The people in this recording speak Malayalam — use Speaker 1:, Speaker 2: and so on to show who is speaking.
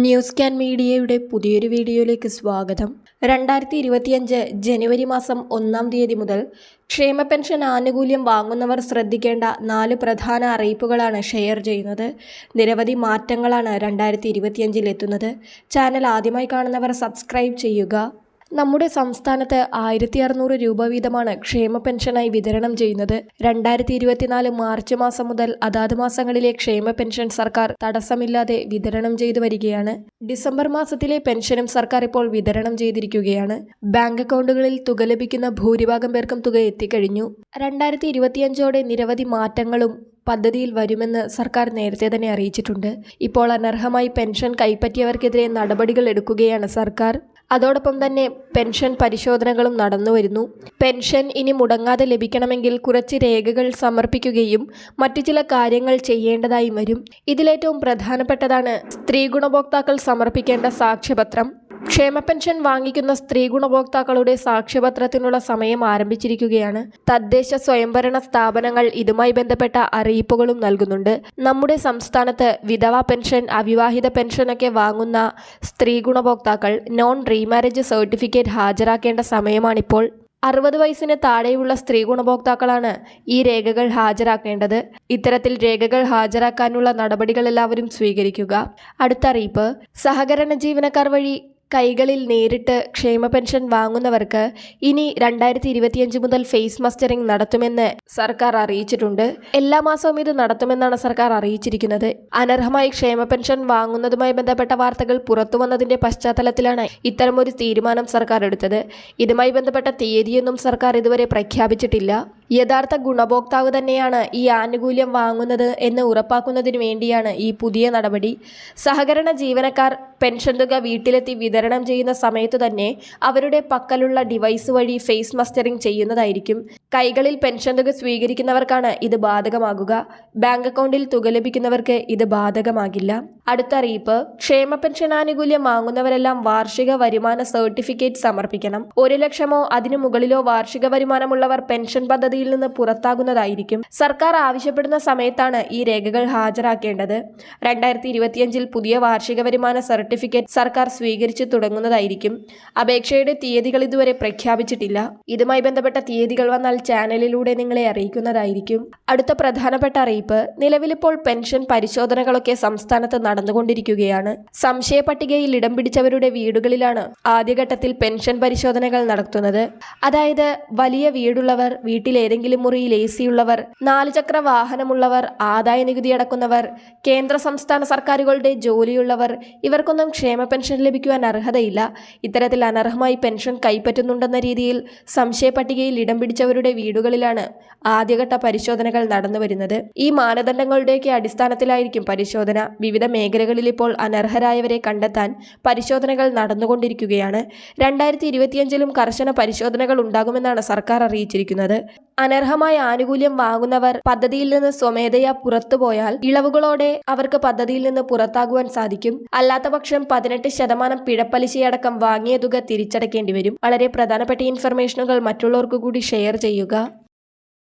Speaker 1: ന്യൂസ് ക്യാൻ മീഡിയയുടെ പുതിയൊരു വീഡിയോയിലേക്ക് സ്വാഗതം. 2025 ജനുവരി മാസം 1-ാം തീയതി മുതൽ ക്ഷേമ പെൻഷൻ ആനുകൂല്യം വാങ്ങുന്നവർ ശ്രദ്ധിക്കേണ്ട 4 പ്രധാന അറിയിപ്പുകളാണ് ഷെയർ ചെയ്യുന്നത്. നിരവധി മാറ്റങ്ങളാണ് 2025 എത്തുന്നത്. ചാനൽ ആദ്യമായി കാണുന്നവർ സബ്സ്ക്രൈബ് ചെയ്യുക. നമ്മുടെ സംസ്ഥാനത്ത് 1600 രൂപ വീതമാണ് ക്ഷേമ പെൻഷനായി വിതരണം ചെയ്യുന്നത്. 2024 മാർച്ച് മാസം മുതൽ അതാത് മാസങ്ങളിലെ ക്ഷേമ പെൻഷൻ സർക്കാർ തടസ്സമില്ലാതെ വിതരണം ചെയ്തു വരികയാണ്. ഡിസംബർ മാസത്തിലെ പെൻഷനും സർക്കാർ ഇപ്പോൾ വിതരണം ചെയ്തിരിക്കുകയാണ്. ബാങ്ക് അക്കൗണ്ടുകളിൽ തുക ലഭിക്കുന്ന ഭൂരിഭാഗം പേർക്കും തുക എത്തിക്കഴിഞ്ഞു. 2025ഓടെ നിരവധി മാറ്റങ്ങളും പദ്ധതിയിൽ വരുമെന്ന് സർക്കാർ നേരത്തെ തന്നെ അറിയിച്ചിട്ടുണ്ട്. ഇപ്പോൾ അനർഹമായി പെൻഷൻ കൈപ്പറ്റിയവർക്കെതിരെ നടപടികൾ എടുക്കുകയാണ് സർക്കാർ. അതോടൊപ്പം തന്നെ പെൻഷൻ പരിശോധനകളും നടന്നുവരുന്നു. പെൻഷൻ ഇനി മുടങ്ങാതെ ലഭിക്കണമെങ്കിൽ കുറച്ച് രേഖകൾ സമർപ്പിക്കുകയും മറ്റു ചില കാര്യങ്ങൾ ചെയ്യേണ്ടതായും വരും. ഇതിലേറ്റവും പ്രധാനപ്പെട്ടതാണ് സ്ത്രീ ഗുണഭോക്താക്കൾ സമർപ്പിക്കേണ്ട സാക്ഷ്യപത്രം. ക്ഷേമ പെൻഷൻ വാങ്ങിക്കുന്ന സ്ത്രീ ഗുണഭോക്താക്കളുടെ സാക്ഷ്യപത്രത്തിനുള്ള സമയം ആരംഭിച്ചിരിക്കുകയാണ്. തദ്ദേശ സ്വയംഭരണ സ്ഥാപനങ്ങൾ ഇതുമായി ബന്ധപ്പെട്ട അറിയിപ്പുകളും നൽകുന്നുണ്ട്. നമ്മുടെ സംസ്ഥാനത്ത് വിധവാ പെൻഷൻ, അവിവാഹിത പെൻഷനൊക്കെ വാങ്ങുന്ന സ്ത്രീ ഗുണഭോക്താക്കൾ നോൺ റീമാരേജ് സർട്ടിഫിക്കറ്റ് ഹാജരാക്കേണ്ട സമയമാണിപ്പോൾ. 60 വയസ്സിന് താഴെയുള്ള സ്ത്രീ ഗുണഭോക്താക്കളാണ് ഈ രേഖകൾ ഹാജരാക്കേണ്ടത്. ഇത്തരത്തിൽ രേഖകൾ ഹാജരാക്കാനുള്ള നടപടികൾ എല്ലാവരും സ്വീകരിക്കുക. അടുത്ത അറിയിപ്പ്, സഹകരണ ജീവനക്കാർ വഴി കൈകളിൽ നേരിട്ട് ക്ഷേമ പെൻഷൻ വാങ്ങുന്നവർക്ക് ഇനി 2025 മുതൽ ഫേസ് മസ്റ്ററിംഗ് നടത്തുമെന്ന് സർക്കാർ അറിയിച്ചിട്ടുണ്ട്. എല്ലാ മാസവും ഇത് നടത്തുമെന്നാണ് സർക്കാർ അറിയിച്ചിരിക്കുന്നത്. അനർഹമായി ക്ഷേമ പെൻഷൻ വാങ്ങുന്നതുമായി ബന്ധപ്പെട്ട വാർത്തകൾ പുറത്തു വന്നതിന്റെ പശ്ചാത്തലത്തിലാണ് ഇത്തരമൊരു തീരുമാനം സർക്കാർ എടുത്തത്. ഇതുമായി ബന്ധപ്പെട്ട തീയതിയൊന്നും സർക്കാർ ഇതുവരെ പ്രഖ്യാപിച്ചിട്ടില്ല. യഥാർത്ഥ ഗുണഭോക്താവ് തന്നെയാണ് ഈ ആനുകൂല്യം വാങ്ങുന്നത് എന്ന് ഉറപ്പാക്കുന്നതിന് വേണ്ടിയാണ് ഈ പുതിയ നടപടി. സഹകരണ ജീവനക്കാർ പെൻഷൻ തുക വീട്ടിലെത്തി വിതരണം ചെയ്യുന്ന സമയത്തു തന്നെ അവരുടെ പക്കലുള്ള ഡിവൈസ് വഴി ഫേസ് മസ്റ്ററിംഗ് ചെയ്യുന്നതായിരിക്കും. കൈകളിൽ പെൻഷൻ തുക സ്വീകരിക്കുന്നവർക്കാണ് ഇത് ബാധകമാകുക. ബാങ്ക് അക്കൗണ്ടിൽ തുക ലഭിക്കുന്നവർക്ക് ഇത് ബാധകമാകില്ല. അടുത്ത അറിയിപ്പ്, ക്ഷേമ പെൻഷൻ ആനുകൂല്യം വാങ്ങുന്നവരെല്ലാം വാർഷിക വരുമാന സർട്ടിഫിക്കറ്റ് സമർപ്പിക്കണം. 1 ലക്ഷമോ അതിനു മുകളിലോ വാർഷിക വരുമാനമുള്ളവർ പെൻഷൻ പദ്ധതിയിൽ നിന്ന് പുറത്താകുന്നതായിരിക്കും. സർക്കാർ ആവശ്യപ്പെടുന്ന സമയത്താണ് ഈ രേഖകൾ ഹാജരാക്കേണ്ടത്. 2025 പുതിയ വാർഷിക വരുമാന സർട്ടിഫിക്കറ്റ് സർക്കാർ സ്വീകരിച്ചു തുടങ്ങുന്നതായിരിക്കും. അപേക്ഷയുടെ തീയതികൾ ഇതുവരെ പ്രഖ്യാപിച്ചിട്ടില്ല. ഇതുമായി ബന്ധപ്പെട്ട തീയതികൾ വന്നാൽ ചാനലിലൂടെ നിങ്ങളെ അറിയിക്കുന്നതായിരിക്കും. അടുത്ത പ്രധാനപ്പെട്ട അറിയിപ്പ്, നിലവിലിപ്പോൾ പെൻഷൻ പരിശോധനകളൊക്കെ സംസ്ഥാനത്ത് നടന്നുകൊണ്ടിരിക്കുകയാണ്. സംശയ പട്ടികയിൽ ഇടം പിടിച്ചവരുടെ വീടുകളിലാണ് ആദ്യഘട്ടത്തിൽ പെൻഷൻ പരിശോധനകൾ നടത്തുന്നത്. അതായത് വലിയ വീടുള്ളവർ, വീട്ടിൽ ഏതെങ്കിലും മുറിയിൽ AC ഉള്ളവർ, 4 ചക്ര വാഹനമുള്ളവർ, ആദായ നികുതി അടക്കുന്നവർ, കേന്ദ്ര സംസ്ഥാന സർക്കാരുകളുടെ ജോലിയുള്ളവർ, ഇവർക്കൊന്നും ക്ഷേമ പെൻഷൻ ലഭിക്കുവാൻ അർഹതയില്ല. ഇത്തരത്തിൽ അനർഹമായി പെൻഷൻ കൈപ്പറ്റുന്നുണ്ടെന്ന രീതിയിൽ സംശയ പട്ടികയിൽ ഇടം പിടിച്ചവരുടെ വീടുകളിലാണ് ആദ്യഘട്ട പരിശോധനകൾ നടന്നു വരുന്നത്. ഈ മാനദണ്ഡങ്ങളുടെയൊക്കെ അടിസ്ഥാനത്തിലായിരിക്കും പരിശോധന. വിവിധ മേഖലകളിൽ ഇപ്പോൾ അനർഹരായവരെ കണ്ടെത്താൻ പരിശോധനകൾ നടന്നുകൊണ്ടിരിക്കുകയാണ്. 2025 കർശന പരിശോധനകൾ ഉണ്ടാകുമെന്നാണ് സർക്കാർ അറിയിച്ചിരിക്കുന്നത്. അനർഹമായ ആനുകൂല്യം വാങ്ങുന്നവർ പദ്ധതിയിൽ നിന്ന് സ്വമേധയാ പുറത്തുപോയാൽ ഇളവുകളോടെ അവർക്ക് പദ്ധതിയിൽ നിന്ന് പുറത്താകുവാൻ സാധിക്കും. അല്ലാത്തപക്ഷം 18% പിഴപ്പലിശയടക്കം വാങ്ങിയ തുക തിരിച്ചടക്കേണ്ടി വരും. വളരെ പ്രധാനപ്പെട്ട ഇൻഫർമേഷനുകൾ മറ്റുള്ളവർക്ക് കൂടി ഷെയർ ചെയ്യുക.